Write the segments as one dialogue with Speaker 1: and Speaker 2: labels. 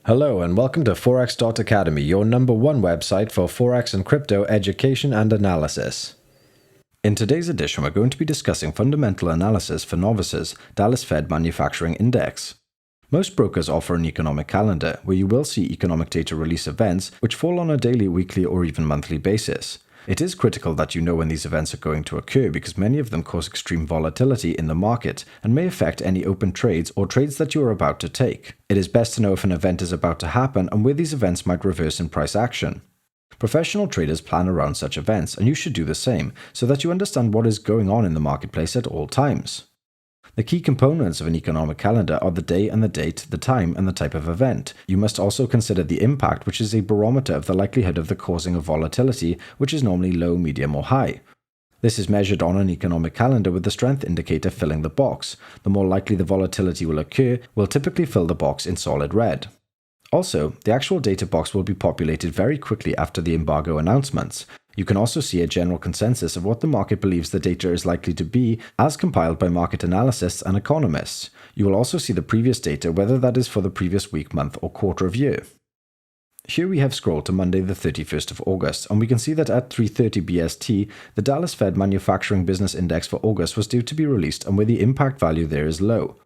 Speaker 1: Hello and welcome to Forex.Academy, your #1 website for Forex and crypto education and analysis. In today's edition, we're going to be discussing fundamental analysis for novices, Dallas Fed Manufacturing Index. Most brokers offer an economic calendar, where you will see economic data release events which fall on a daily, weekly, or even monthly basis. It is critical that you know when these events are going to occur because many of them cause extreme volatility in the market and may affect any open trades or trades that you are about to take. It is best to know if an event is about to happen and where these events might reverse in price action. Professional traders plan around such events, and you should do the same so that you understand what is going on in the marketplace at all times. The key components of an economic calendar are the day and the date, the time, and the type of event. You must also consider the impact, which is a barometer of the likelihood of the causing of volatility, which is normally low, medium, or high. This is measured on an economic calendar with the strength indicator filling the box. The more likely the volatility will occur will typically fill the box in solid red. Also, the actual data box will be populated very quickly after the embargo announcements. You can also see a general consensus of what the market believes the data is likely to be as compiled by market analysts and economists. You will also see the previous data, whether that is for the previous week, month, or quarter of year. Here we have scrolled to Monday the 31st of August, and we can see that at 3:30 BST, the Dallas Fed Manufacturing Business Index for August was due to be released, and where the impact value there is low.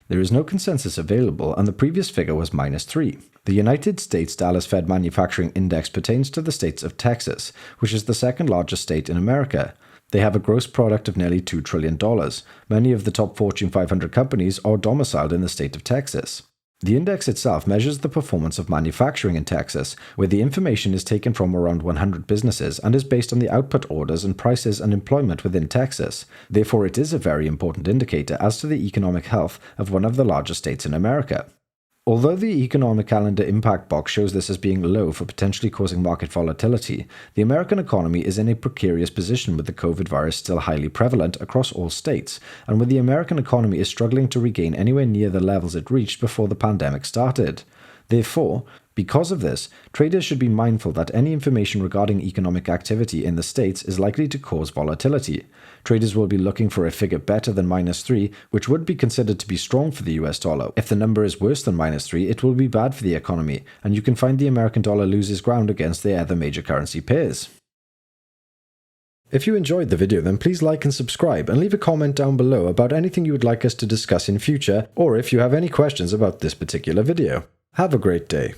Speaker 1: There is no consensus available, and the previous figure was -3. The United States Dallas Fed Manufacturing Index pertains to the states of Texas, which is the second largest state in America. They have a gross product of nearly $2 trillion. Many of the top Fortune 500 companies are domiciled in the state of Texas. The index itself measures the performance of manufacturing in Texas, where the information is taken from around 100 businesses and is based on the output orders and prices and employment within Texas. Therefore, it is a very important indicator as to the economic health of one of the largest states in America. Although the economic calendar impact box shows this as being low for potentially causing market volatility, the American economy is in a precarious position with the COVID virus still highly prevalent across all states, and where the American economy is struggling to regain anywhere near the levels it reached before the pandemic started. Therefore, because of this, traders should be mindful that any information regarding economic activity in the States is likely to cause volatility. Traders will be looking for a figure better than -3, which would be considered to be strong for the US dollar. If the number is worse than -3, it will be bad for the economy, and you can find the American dollar loses ground against the other major currency pairs. If you enjoyed the video, then please like and subscribe, and leave a comment down below about anything you would like us to discuss in future, or if you have any questions about this particular video. Have a great day.